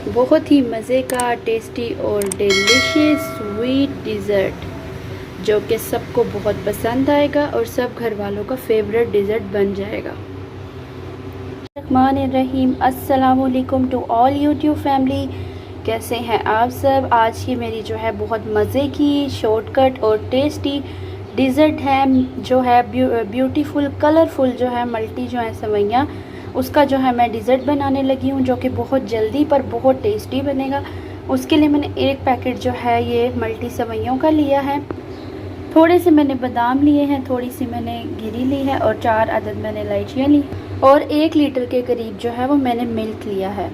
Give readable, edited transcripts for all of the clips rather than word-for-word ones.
बहुत ही मज़े का टेस्टी और डिलीशियस स्वीट डिज़र्ट जो कि सबको बहुत पसंद आएगा और सब घर वालों का फेवरेट डिज़र्ट बन जाएगा। रहमान अस्सलाम वालेकुम टू ऑल यूट्यूब फैमिली, कैसे हैं आप सब। आज की मेरी जो है बहुत मज़े की शॉर्टकट और टेस्टी डिज़र्ट है जो है ब्यूटीफुल कलरफुल जो है मल्टी जो है सेवइयाँ, उसका जो है मैं डिज़र्ट बनाने लगी हूँ जो कि बहुत जल्दी पर बहुत टेस्टी बनेगा। उसके लिए मैंने एक पैकेट जो है ये मल्टी सेवइयों का लिया है, थोड़े से मैंने बादाम लिए हैं, थोड़ी सी मैंने गिरी ली है और 4 अदद मैंने इलायचियाँ ली और 1 लीटर के करीब जो है वो मैंने मिल्क लिया है।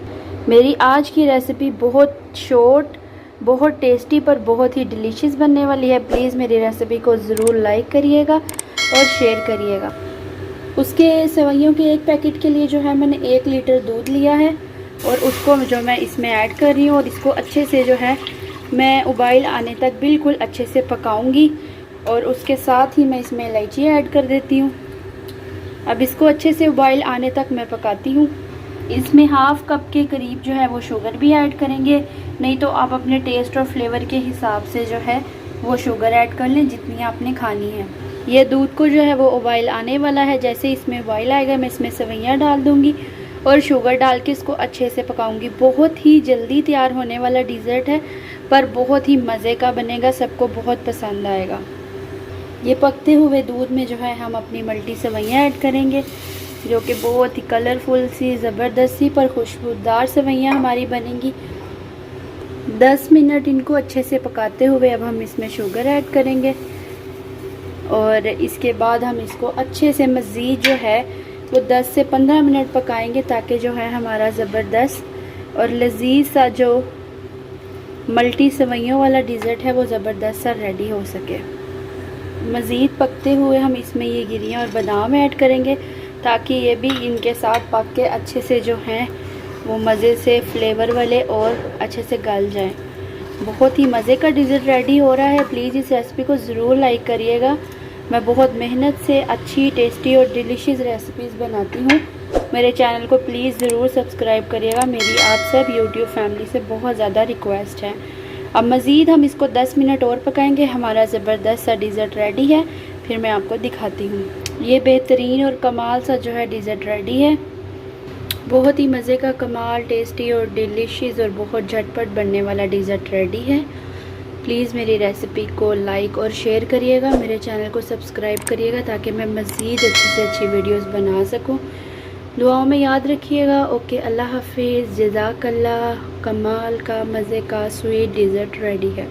मेरी आज की रेसिपी बहुत शॉर्ट, बहुत टेस्टी पर बहुत ही डिलीशियस बनने वाली है। प्लीज़ मेरी रेसिपी को ज़रूर लाइक करिएगा और शेयर करिएगा। उसके सेवइयों के एक पैकेट के लिए जो है मैंने 1 लीटर दूध लिया है और उसको जो मैं इसमें ऐड कर रही हूँ और इसको अच्छे से जो है मैं उबाइल आने तक बिल्कुल अच्छे से पकाऊंगी और उसके साथ ही मैं इसमें इलायची ऐड कर देती हूँ। अब इसको अच्छे से उबाइल आने तक मैं पकाती हूँ। इसमें हाफ़ कप के करीब जो है वो शुगर भी ऐड करेंगे, नहीं तो आप अपने टेस्ट और फ्लेवर के हिसाब से जो है वो शुगर ऐड कर लें जितनी आपने खानी है। ये दूध को जो है वो उबाइल आने वाला है, जैसे इसमें उबाइल आएगा मैं इसमें सेवइयाँ डाल दूँगी और शुगर डाल के इसको अच्छे से पकाऊंगी। बहुत ही जल्दी तैयार होने वाला डिज़र्ट है पर बहुत ही मज़े का बनेगा, सबको बहुत पसंद आएगा। ये पकते हुए दूध में जो है हम अपनी मल्टी सेवइयाँ ऐड करेंगे जो कि बहुत ही कलरफुल सी ज़बरदस्त सी पर खुशबूदार सेवइयाँ हमारी बनेंगी। 10 मिनट इनको अच्छे से पकाते हुए अब हम इसमें शुगर ऐड करेंगे और इसके बाद हम इसको अच्छे से मज़ीद जो है वो 10 से 15 मिनट पकाएंगे ताकि जो है हमारा ज़बरदस्त और लजीज सा जो मल्टी सेवइयों वाला डिज़र्ट है वो ज़बरदस्त सा रेडी हो सके। मज़ीद पकते हुए हम इसमें ये गिरियाँ और बादाम ऐड करेंगे ताकि ये भी इनके साथ पक के अच्छे से जो हैं वो मज़े से फ्लेवर वाले और अच्छे से गल जाएं। बहुत ही मज़े का डिज़र्ट रेडी हो रहा है। प्लीज़ इस रेसिपी को ज़रूर लाइक करिएगा। मैं बहुत मेहनत से अच्छी टेस्टी और डिलीशियस रेसिपीज़ बनाती हूँ। मेरे चैनल को प्लीज़ ज़रूर सब्सक्राइब करिएगा, मेरी आप सब यूट्यूब फैमिली से बहुत ज़्यादा रिक्वेस्ट है। अब मज़ीद हम इसको 10 मिनट और पकाएंगे। हमारा ज़बरदस्त सा डिज़र्ट रेडी है, फिर मैं आपको दिखाती हूँ। ये बेहतरीन और कमाल सा जो है डिज़र्ट रेडी है, बहुत ही मज़े का कमाल टेस्टी और डिलीशियस और बहुत झटपट बनने वाला डिज़र्ट रेडी है। प्लीज़ मेरी रेसिपी को लाइक और शेयर करिएगा, मेरे चैनल को सब्सक्राइब करिएगा ताकि मैं मज़ीद अच्छी से अच्छी वीडियोस बना सकूं। दुआओं में याद रखिएगा। ओके, अल्लाह हाफिज़, जज़ाकल्लाह। कमाल का मज़े का स्वीट डिज़र्ट रेडी है।